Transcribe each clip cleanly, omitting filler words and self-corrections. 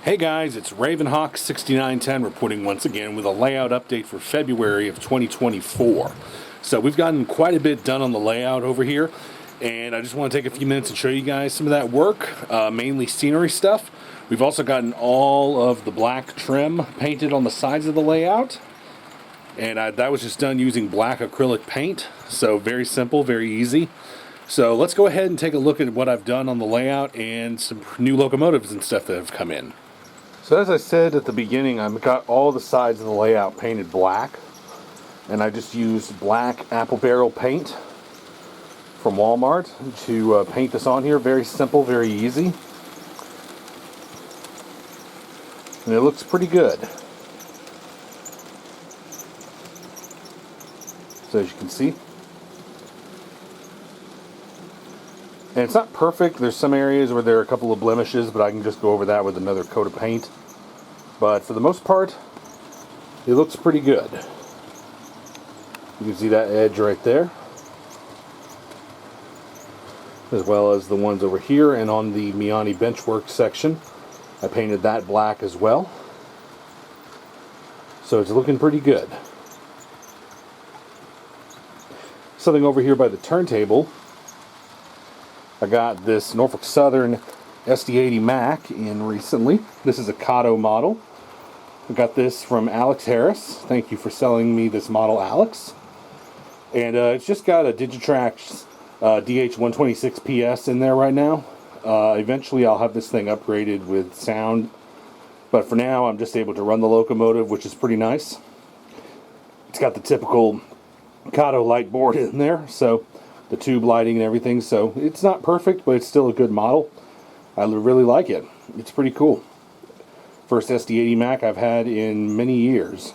Hey guys, it's Ravenhawk6910 reporting once again with a layout update for February of 2024. So we've gotten quite a bit done on the layout over here, and I just want to take a few minutes and show you guys some of that work, mainly scenery stuff. We've also gotten all of the black trim painted on the sides of the layout, and that was just done using black acrylic paint, so very simple, very easy. So let's go ahead and take a look at what I've done on the layout and some new locomotives and stuff that have come in. So as I said at the beginning, I've got all the sides of the layout painted black, and I just used black apple barrel paint from Walmart to paint this on here. Very simple, very easy, and it looks pretty good. So as you can see, and it's not perfect. There's some areas where there are a couple of blemishes, but I can just go over that with another coat of paint. But for the most part, it looks pretty good. You can see that edge right there, as well as the ones over here and on the Miani benchwork section. I painted that black as well. So it's looking pretty good. Something over here by the turntable, I got this Norfolk Southern SD80MAC in recently. This is a Kato model. I got this from Alex Harris. Thank you for selling me this model, Alex. And it's just got a Digitrax DH126PS in there right now. Eventually I'll have this thing upgraded with sound, but for now I'm just able to run the locomotive, which is pretty nice. It's got the typical Kato light board in there, so the tube lighting and everything, so it's not perfect, but it's still a good model. I really like it. It's pretty cool. First SD80MAC I've had in many years.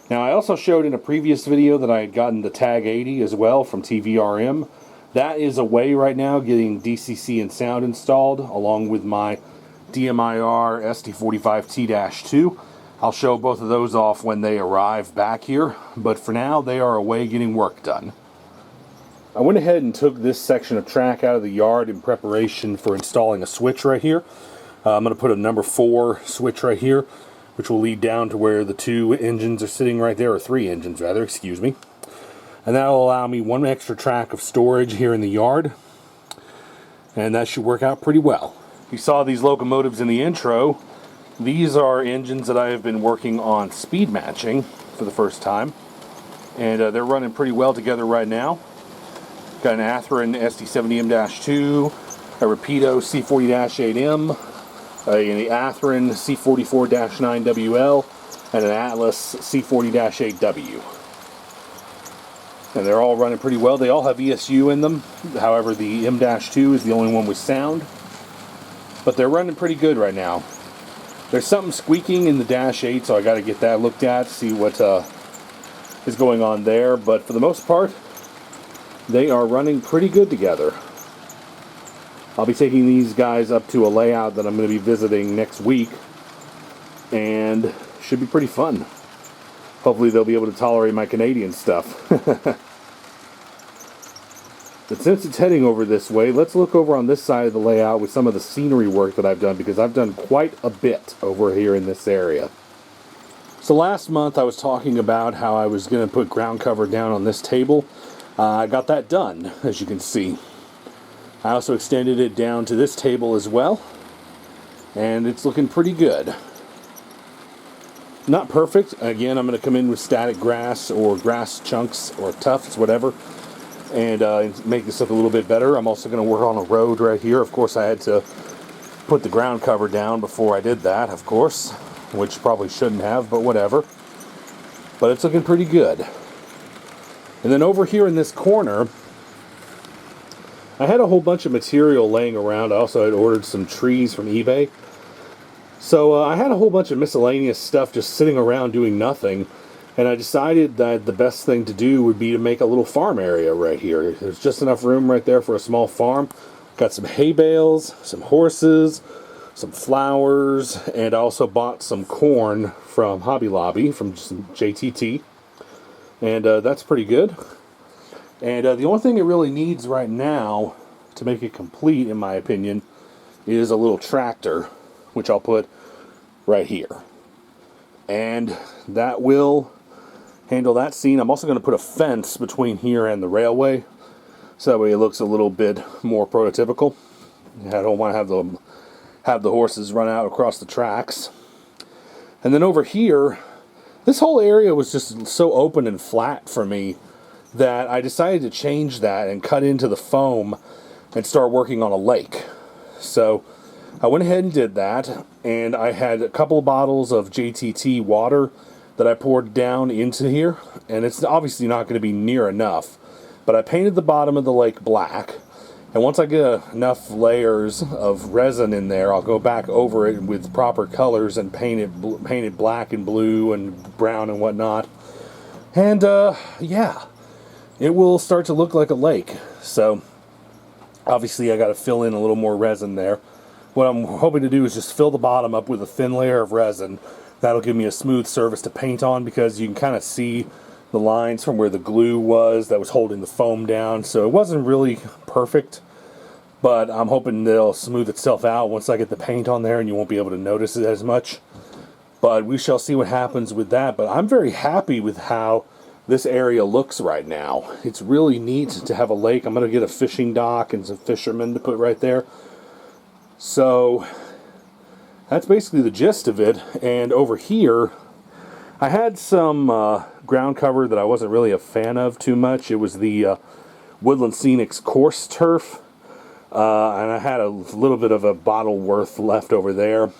Now I also showed in a previous video that I had gotten the Tag 80 as well from TVRM. That is away right now getting DCC and sound installed, along with my DMIR SD45T-2. I'll show both of those off when they arrive back here, but for now they are away getting work done. I went ahead and took this section of track out of the yard in preparation for installing a switch right here. I'm going to put a number 4 switch right here, which will lead down to where the 2 engines are sitting right there, or 3 engines rather, excuse me. And that will allow me one extra track of storage here in the yard, and that should work out pretty well. You saw these locomotives in the intro. These are engines that I have been working on speed matching for the first time, and they're running pretty well together right now. Got an Athearn SD70M-2, a Rapido C40-8M, the Athearn C44-9WL, and an Atlas C40-8W. And they're all running pretty well. They all have ESU in them. However, the M-2 is the only one with sound. But they're running pretty good right now. There's something squeaking in the Dash 8, so I got to get that looked at, see what is going on there. But for the most part, they are running pretty good together. I'll be taking these guys up to a layout that I'm going to be visiting next week, and should be pretty fun. Hopefully they'll be able to tolerate my Canadian stuff. But since it's heading over this way, let's look over on this side of the layout with some of the scenery work that I've done, because I've done quite a bit over here in this area. So last month I was talking about how I was going to put ground cover down on this table. I got that done, as you can see. I also extended it down to this table as well, and it's looking pretty good. Not perfect. Again, I'm going to come in with static grass or grass chunks or tufts, whatever, and make this look a little bit better. I'm also going to work on a road right here. Of course, I had to put the ground cover down before I did that, of course, which probably shouldn't have, but whatever. But it's looking pretty good. And then over here in this corner, I had a whole bunch of material laying around. I also had ordered some trees from eBay. So I had a whole bunch of miscellaneous stuff just sitting around doing nothing. And I decided that the best thing to do would be to make a little farm area right here. There's just enough room right there for a small farm. Got some hay bales, some horses, some flowers, and I also bought some corn from Hobby Lobby, from JTT. And that's pretty good. And the only thing it really needs right now to make it complete, in my opinion, is a little tractor, which I'll put right here. And that will handle that scene. I'm also going to put a fence between here and the railway, so that way it looks a little bit more prototypical. I don't want to have the horses run out across the tracks. And then over here, this whole area was just so open and flat for me that I decided to change that and cut into the foam and start working on a lake. So I went ahead and did that, and I had a couple of bottles of JTT water that I poured down into here, and it's obviously not going to be near enough, but I painted the bottom of the lake black, and once I get enough layers of resin in there, I'll go back over it with proper colors and paint it black and blue and brown and whatnot, and yeah, it will start to look like a lake. So obviously I got to fill in a little more resin there. What I'm hoping to do is just fill the bottom up with a thin layer of resin. That'll give me a smooth surface to paint on, because you can kind of see the lines from where the glue was that was holding the foam down. So it wasn't really perfect, but I'm hoping it'll smooth itself out once I get the paint on there, and you won't be able to notice it as much. But we shall see what happens with that. But I'm very happy with how this area looks right now. It's really neat to have a lake. I'm going to get a fishing dock and some fishermen to put right there. So that's basically the gist of it. And over here, I had some ground cover that I wasn't really a fan of too much. It was the Woodland Scenics coarse turf, and I had a little bit of a bottle worth left over there.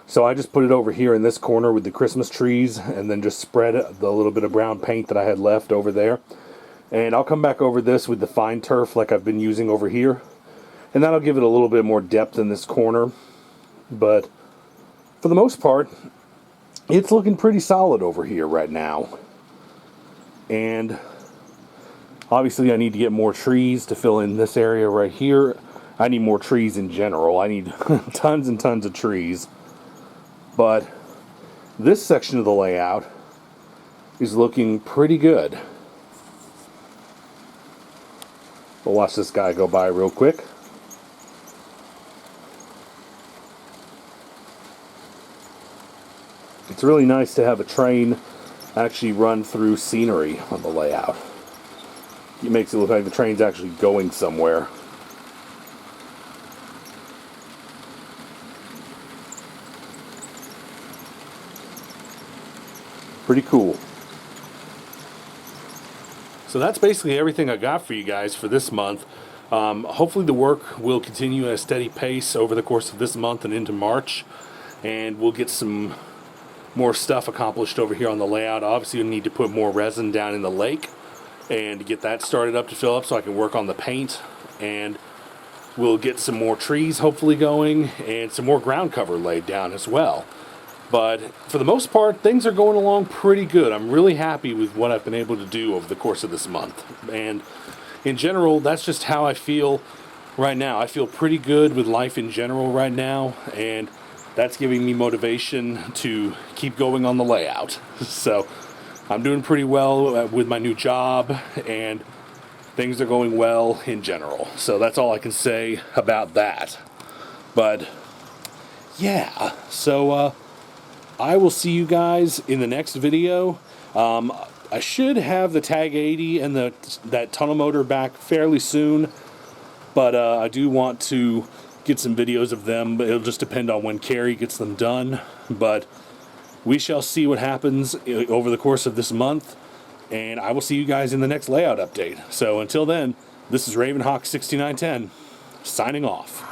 So I just put it over here in this corner with the Christmas trees, and then just spread the little bit of brown paint that I had left over there. And I'll come back over this with the fine turf like I've been using over here, and that'll give it a little bit more depth in this corner. But for the most part, it's looking pretty solid over here right now. And obviously I need to get more trees to fill in this area right here. I need more trees in general. I need tons and tons of trees. But this section of the layout is looking pretty good. We'll watch this guy go by real quick. It's really nice to have a train actually run through scenery on the layout. It makes it look like the train's actually going somewhere. Pretty cool. So that's basically everything I got for you guys for this month. Hopefully the work will continue at a steady pace over the course of this month and into March, and we'll get some more stuff accomplished over here on the layout. Obviously we need to put more resin down in the lake and to get that started up to fill up so I can work on the paint, and we'll get some more trees hopefully going and some more ground cover laid down as well. But for the most part, things are going along pretty good. I'm really happy with what I've been able to do over the course of this month. And in general, that's just how I feel right now. I feel pretty good with life in general right now, and that's giving me motivation to keep going on the layout. So I'm doing pretty well with my new job, and things are going well in general. So that's all I can say about that. But yeah, so I will see you guys in the next video. I should have the Tag 80 and that tunnel motor back fairly soon, but I do want to get some videos of them, but it'll just depend on when Carrie gets them done. But we shall see what happens over the course of this month, and I will see you guys in the next layout update. So until then, this is Ravenhawk 6910 signing off.